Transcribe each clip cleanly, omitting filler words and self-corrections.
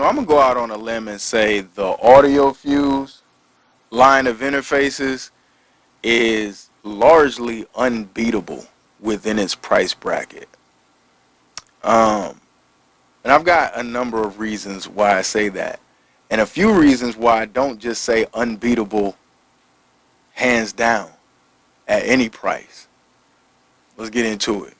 So I'm gonna go out on a limb and say the Audiofuse line of interfaces is largely unbeatable within its price bracket. Um, and I've got a number of reasons why I say that, and a few reasons why I don't just say unbeatable hands down at any price. Let's get into it.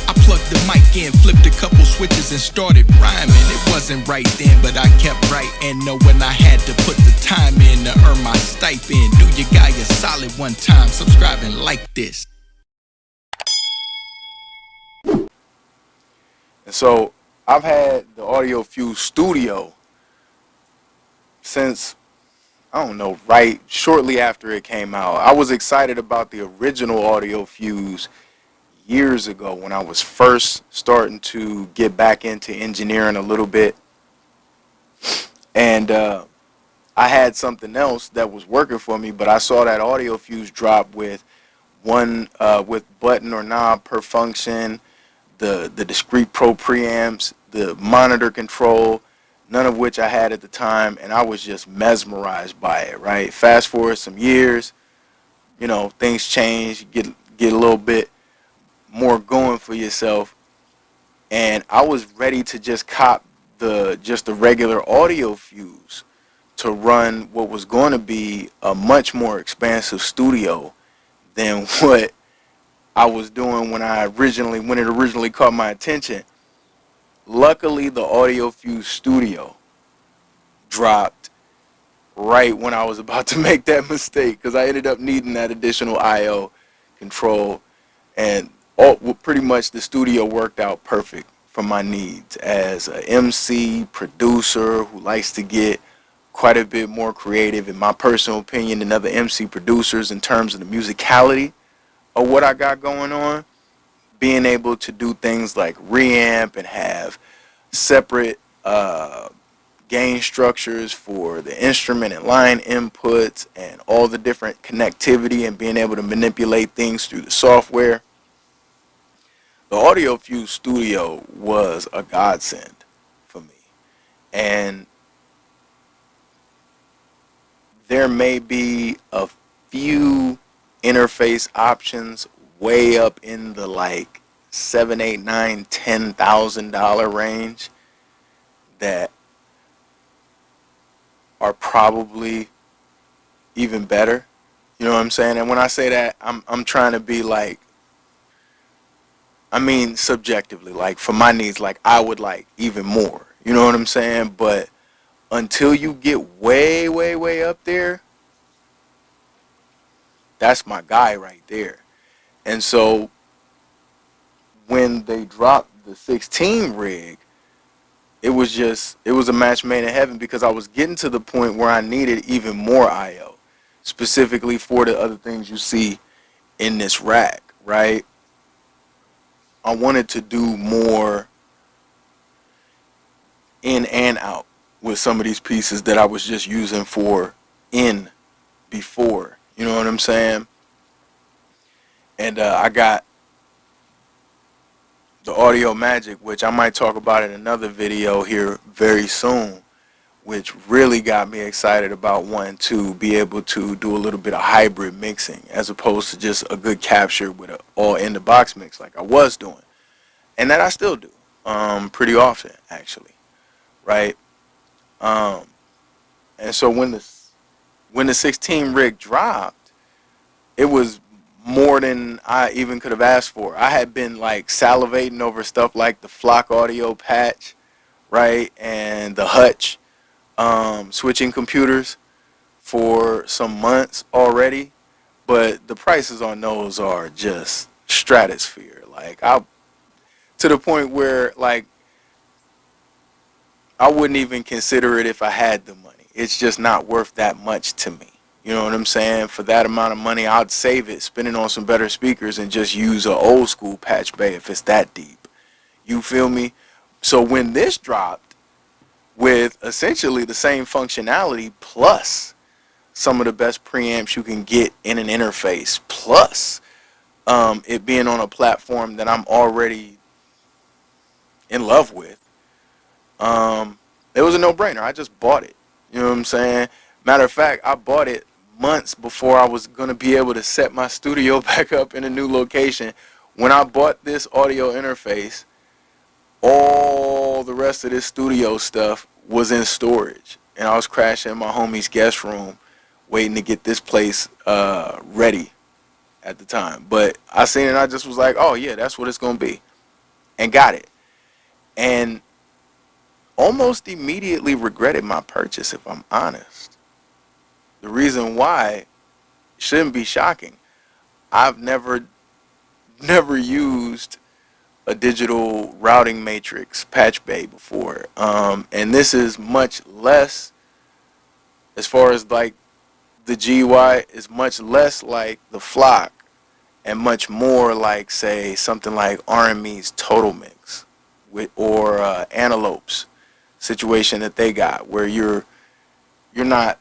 I plugged the mic in, flipped a couple switches and started rhyming. It wasn't right then, but I kept writing, knowing I had to put the time in to earn my stipend. Do your guy a solid one time, subscribe and like this. And so I've had the Audiofuse Studio since, I don't know, right shortly after it came out. I was excited about the original Audiofuse years ago when I was first starting to get back into engineering a little bit. And I had something else that was working for me, but I saw that Audiofuse drop with one with button or knob per function, the discrete pro preamps, the monitor control, none of which I had at the time, and I was just mesmerized by it, right? Fast forward some years, you know, things change, get a little bit more going for yourself, and I was ready to just cop the regular Audiofuse to run what was going to be a much more expansive studio than what I was doing when it originally caught my attention. Luckily, the Audiofuse Studio dropped right when I was about to make that mistake, because I ended up needing that additional I/O control, and pretty much the studio worked out perfect for my needs as a MC producer who likes to get quite a bit more creative, in my personal opinion, than other MC producers in terms of the musicality of what I got going on. Being able to do things like reamp and have separate gain structures for the instrument and line inputs and all the different connectivity, and being able to manipulate things through the software. The Audiofuse Studio was a godsend for me. And there may be a few interface options way up in the like $7, $8, $9, $10,000 range that are probably even better. You know what I'm saying? And when I say that, I'm trying to be like, I mean subjectively, like for my needs, like I would like even more. You know what I'm saying? But until you get way, way, way up there, that's my guy right there. And so when they dropped the 16 rig, it was a match made in heaven, because I was getting to the point where I needed even more I/O, specifically for the other things you see in this rack, right? I wanted to do more in and out with some of these pieces that I was just using for in before. You know what I'm saying? And I got the Audio Magic, which I might talk about in another video here very soon, which really got me excited about wanting to be able to do a little bit of hybrid mixing as opposed to just a good capture with an all in the box mix like I was doing, and that I still do pretty often actually, right? Um, and so when the 16 rig dropped, it was more than I even could have asked for. I had been like salivating over stuff like the Flock Audio patch, right, and the Hutch switching computers for some months already, but the prices on those are just stratosphere. Like I to the point where like I wouldn't even consider it if I had the money. It's just not worth that much to me. You know what I'm saying? For that amount of money, I'd save it, spend it on some better speakers, and just use an old school patch bay if it's that deep. You feel me? So when this dropped with essentially the same functionality plus some of the best preamps you can get in an interface, plus it being on a platform that I'm already in love with, It was a no-brainer. I just bought it. You know what I'm saying? Matter of fact, I bought it months before I was going to be able to set my studio back up in a new location. When I bought this audio interface, all the rest of this studio stuff was in storage. And I was crashing in my homie's guest room waiting to get this place ready at the time. But I seen it and I just was like, oh, yeah, that's what it's going to be. And got it. And almost immediately regretted my purchase, if I'm honest. The reason why shouldn't be shocking. I've never used a digital routing matrix patch bay before. And this is much less, as far as like the GUI, is much less like the Flock and much more like, say, something like RME's Total Mix or Antelope's situation that they got, where you're not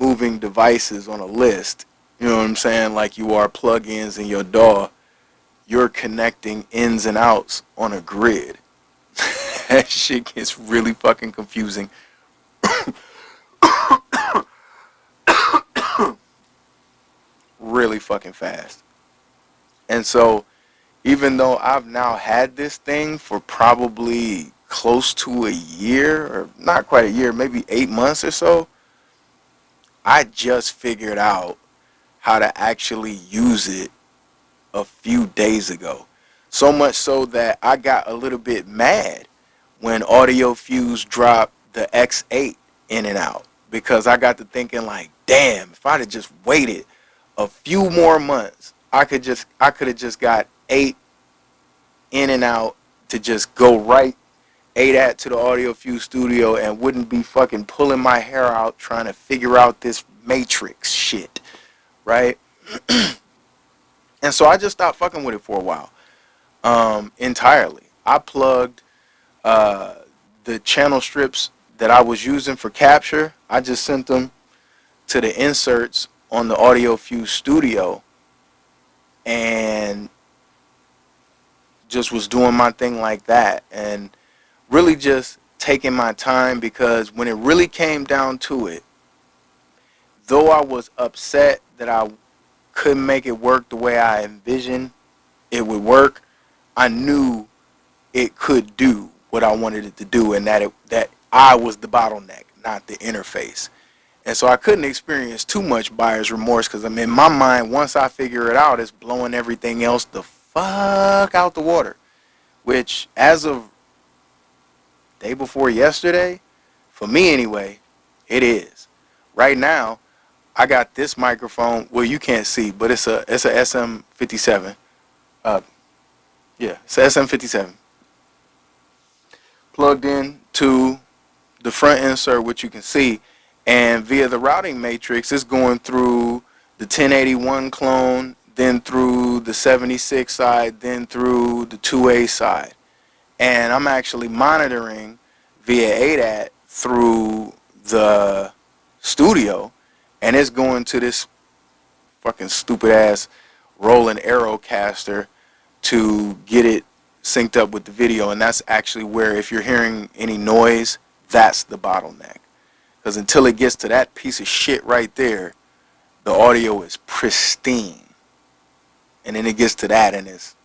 moving devices on a list, you know what I'm saying, like you are plugins in your DAW. You're connecting ins and outs on a grid. That shit gets really fucking confusing. Really fucking fast. And so, even though I've now had this thing for probably close to a year, or not quite a year, maybe 8 months or so, I just figured out how to actually use it a few days ago. So much so that I got a little bit mad when Audiofuse dropped the X8 in and out, because I got to thinking like, damn, if I'd have just waited a few more months, I could have just got 8 in and out to just go right ADAT to the Audiofuse Studio and wouldn't be fucking pulling my hair out trying to figure out this matrix shit, right? And so I just stopped fucking with it for a while, entirely. I plugged the channel strips that I was using for capture. I just sent them to the inserts on the Audiofuse Studio and just was doing my thing like that, and really just taking my time, because when it really came down to it, though I was upset that I couldn't make it work the way I envisioned it would work, I knew it could do what I wanted it to do, and that I was the bottleneck, not the interface. And so I couldn't experience too much buyer's remorse, because in my mind, once I figure it out, it's blowing everything else the fuck out the water. Which, as of day before yesterday, for me anyway, it is. Right now, I got this microphone. Well, you can't see, but it's a SM57. It's a SM57. Plugged in to the front insert, which you can see, and via the routing matrix, it's going through the 1081 clone, then through the 76 side, then through the 2A side. And I'm actually monitoring via ADAT through the studio, and it's going to this fucking stupid ass rolling Aerocaster to get it synced up with the video. And that's actually where, if you're hearing any noise, that's the bottleneck. Because until it gets to that piece of shit right there, the audio is pristine. And then it gets to that and it's,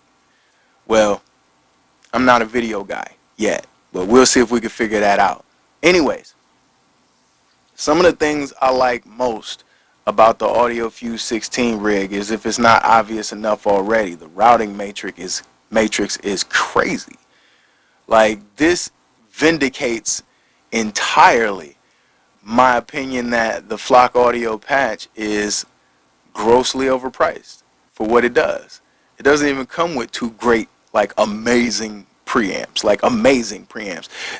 well, I'm not a video guy yet, but we'll see if we can figure that out. Anyways, some of the things I like most about the Audiofuse 16 rig is, if it's not obvious enough already, the routing matrix is crazy. Like, this vindicates entirely my opinion that the Flock Audio patch is grossly overpriced for what it does. It doesn't even come with two great, like, amazing preamps.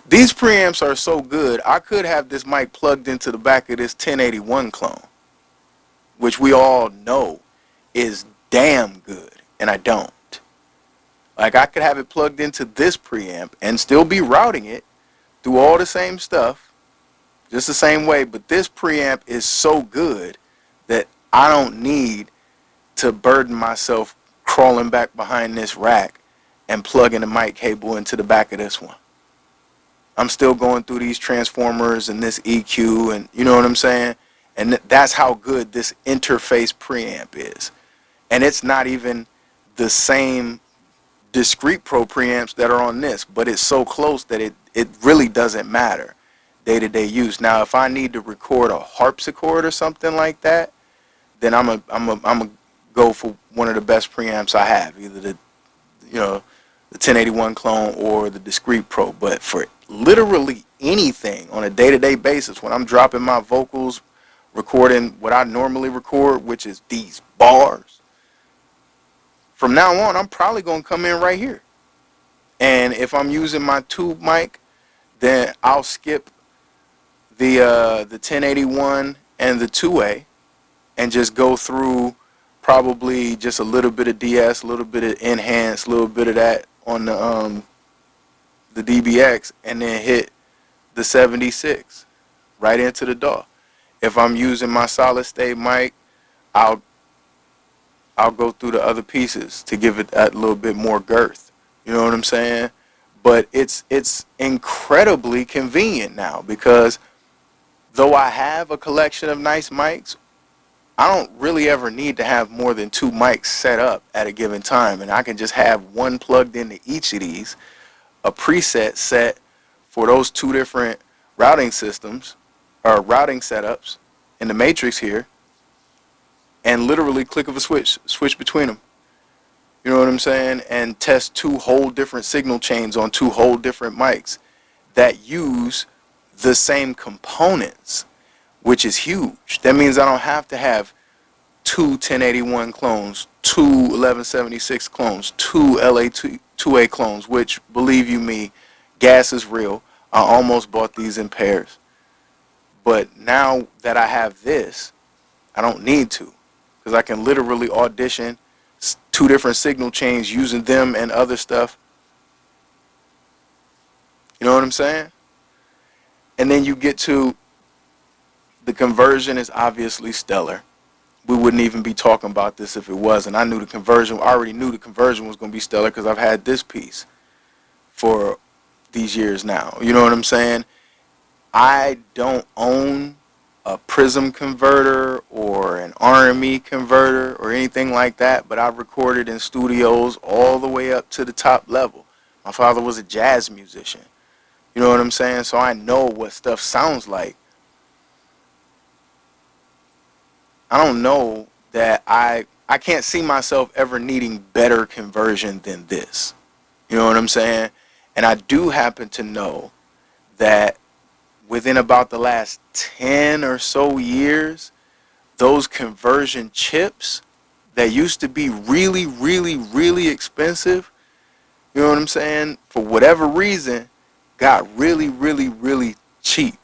These preamps are so good, I could have this mic plugged into the back of this 1081 clone, which we all know is damn good, and I don't. Like, I could have it plugged into this preamp and still be routing it through all the same stuff, just the same way, but this preamp is so good that I don't need to burden myself crawling back behind this rack and plugging the mic cable into the back of this one. I'm still going through these transformers and this EQ, and you know what I'm saying? And that's how good this interface preamp is. And it's not even the same discrete pro preamps that are on this, but it's so close that it really doesn't matter day-to-day use. Now, if I need to record a harpsichord or something like that, then I'm a go for one of the best preamps I have, either the the 1081 clone or the discrete pro. But for literally anything on a day-to-day basis, when I'm dropping my vocals, recording what I normally record, which is these bars, from now on, I'm probably going to come in right here. And if I'm using my tube mic, then I'll skip the 1081 and the 2A and just go through probably just a little bit of DS, a little bit of enhance, a little bit of that on the DBX, and then hit the 76 right into the DAW. If I'm using my solid state mic, I'll go through the other pieces to give it that little bit more girth. You know what I'm saying? But it's incredibly convenient now, because though I have a collection of nice mics, I don't really ever need to have more than 2 mics set up at a given time, and I can just have one plugged into each of these, a preset set for those 2 different routing systems or routing setups in the matrix here, and literally click of a switch between them. You know what I'm saying? And test 2 whole different signal chains on 2 whole different mics that use the same components, which is huge. That means I don't have to have 2 1081 clones, 2 1176 clones, 2 LA2A clones, which, believe you me, gas is real. I almost bought these in pairs. But now that I have this, I don't need to, because I can literally audition 2 different signal chains using them and other stuff. You know what I'm saying? And then you get to the conversion is obviously stellar. We wouldn't even be talking about this if it wasn't. I already knew the conversion was going to be stellar, because I've had this piece for these years now. You know what I'm saying? I don't own a Prism converter or an RME converter or anything like that, but I've recorded in studios all the way up to the top level. My father was a jazz musician. You know what I'm saying? So I know what stuff sounds like. I don't know that I can't see myself ever needing better conversion than this. You know what I'm saying? And I do happen to know that within about the last 10 or so years, those conversion chips that used to be really, really, really expensive, you know what I'm saying, for whatever reason, got really, really, really cheap.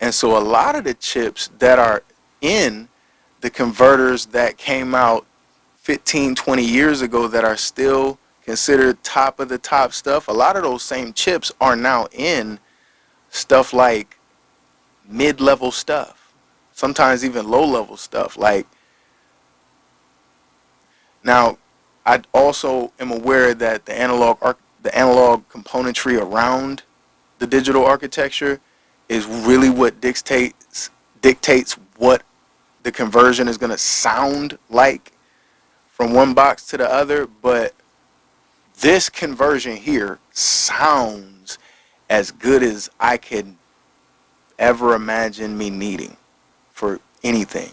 And so a lot of the chips that are in the converters that came out 15, 20 years ago that are still considered top of the top stuff, a lot of those same chips are now in stuff like mid-level stuff, sometimes even low-level stuff. Like, now, I also am aware that the analog componentry around the digital architecture is really what dictates what the conversion is going to sound like from one box to the other. But this conversion here sounds as good as I could ever imagine me needing for anything.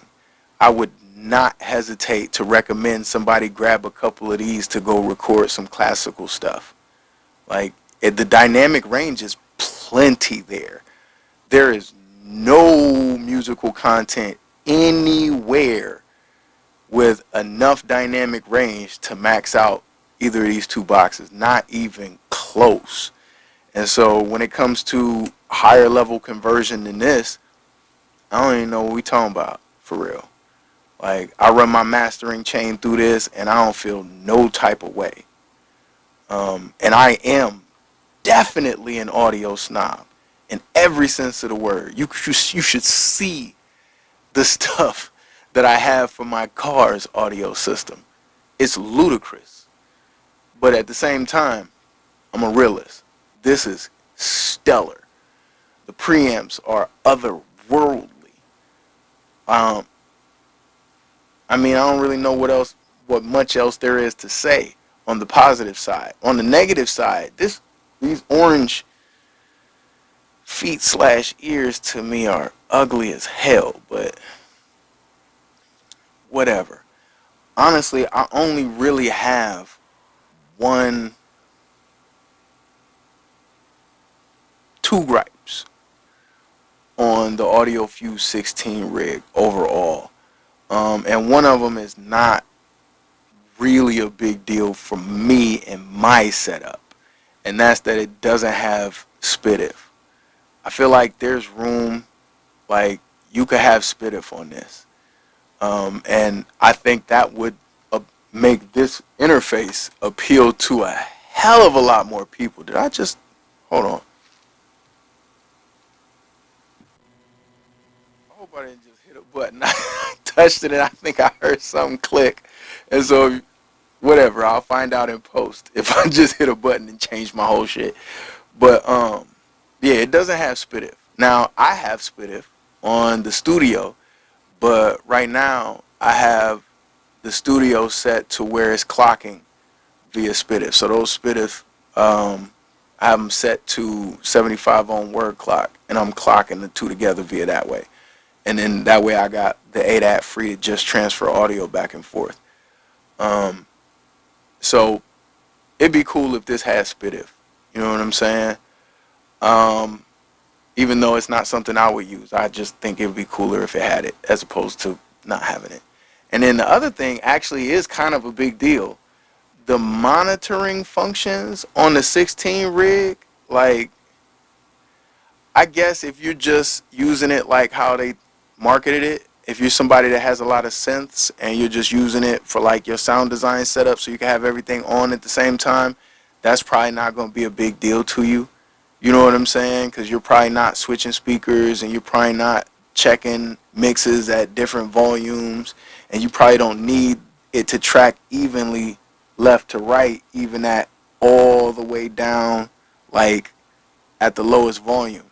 I would not hesitate to recommend somebody grab a couple of these to go record some classical stuff. Like, the dynamic range is plenty there. There is no musical content anywhere with enough dynamic range to max out either of these 2 boxes, not even close. And so when it comes to higher level conversion than this, I don't even know what we talking about, for real. Like, I run my mastering chain through this and I don't feel no type of way. And I am definitely an audio snob in every sense of the word. You should see the stuff that I have for my car's audio system. It's ludicrous. But at the same time, I'm a realist. This is stellar. The preamps are otherworldly. Um, I mean, I don't really know what much else there is to say on the positive side. On the negative side, these orange feet slash ears to me are ugly as hell, but whatever. Honestly, I only really have one, two gripes on the Audiofuse 16 rig overall. And one of them is not really a big deal for me and my setup, and that's that it doesn't have SPDIF. I feel like there's room, like you could have SPDIF on this, and I think that would make this interface appeal to a hell of a lot more people. Did I just hold on? I hope I didn't just hit a button. I touched it and I think I heard something click, and so whatever, I'll find out in post if I just hit a button and change my whole shit. But yeah, it doesn't have SPDIF. Now I have SPDIF on the studio, but right now I have the studio set to where it's clocking via SPDIF. So those SPDIF, I have them set to 75 ohm word clock, and I'm clocking the two together via that way. And then that way I got the ADAT free to just transfer audio back and forth. So it'd be cool if this has SPDIF. You know what I'm saying? Even though it's not something I would use, I just think it would be cooler if it had it as opposed to not having it. And then the other thing actually is kind of a big deal. The monitoring functions on the 16 rig, like, I guess if you're just using it like how they marketed it, if you're somebody that has a lot of synths and you're just using it for like your sound design setup so you can have everything on at the same time, that's probably not going to be a big deal to you. You know what I'm saying? Because you're probably not switching speakers and you're probably not checking mixes at different volumes, and you probably don't need it to track evenly left to right, even at all the way down, like at the lowest volume.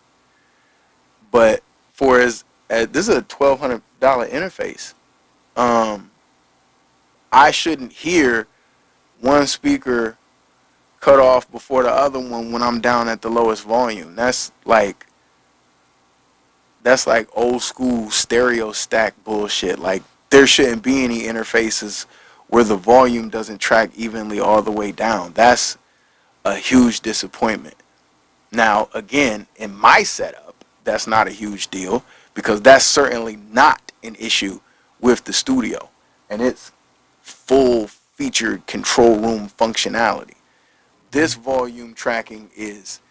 But for this is a $1,200 interface. I shouldn't hear one speaker cut off before the other one when I'm down at the lowest volume. That's like old school stereo stack bullshit. Like, there shouldn't be any interfaces where the volume doesn't track evenly all the way down. That's a huge disappointment. Now, again, in my setup, that's not a huge deal because that's certainly not an issue with the studio and its full featured control room functionality. This volume tracking is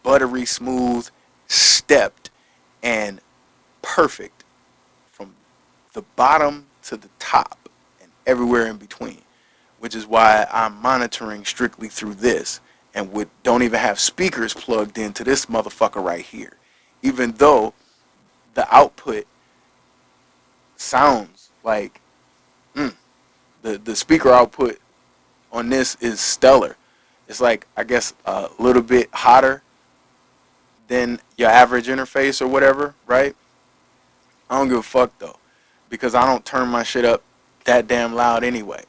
buttery smooth, stepped, and perfect from the bottom to the top and everywhere in between, which is why I'm monitoring strictly through this and don't even have speakers plugged into this motherfucker right here, even though the output sounds like the speaker output on this is stellar. It's like, I guess, a little bit hotter than your average interface or whatever, right? I don't give a fuck though, because I don't turn my shit up that damn loud anyway.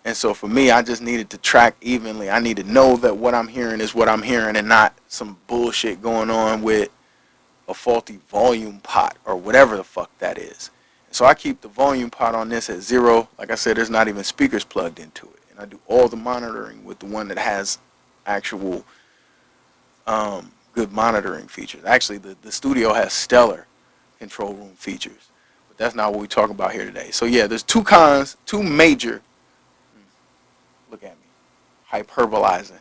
And so for me, I just needed to track evenly. I need to know that what I'm hearing is what I'm hearing and not some bullshit going on with a faulty volume pot or whatever the fuck that is. So I keep the volume pot on this at 0. Like I said, there's not even speakers plugged into it. And I do all the monitoring with the one that has actual good monitoring features. Actually, the studio has stellar control room features. But that's not what we talk about here today. So yeah, there's two major, look at me, hyperbolizing.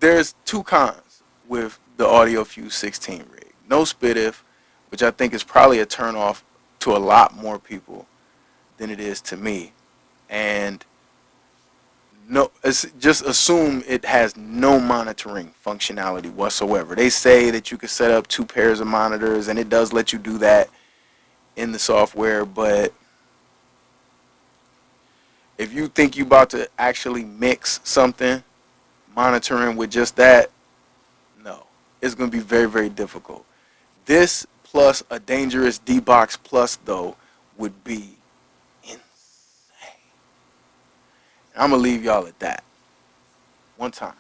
There's two cons with the Audiofuse 16 rig. No SPDIF, which I think is probably a turnoff to a lot more people than it is to me. And no, just assume it has no monitoring functionality whatsoever. They say that you can set up 2 pairs of monitors, and it does let you do that in the software, but if you think you about to actually mix something, monitoring with just that, no. It's going to be very, very difficult. This plus a dangerous D-Box Plus, though, would be insane. I'm going to leave y'all at that. One time.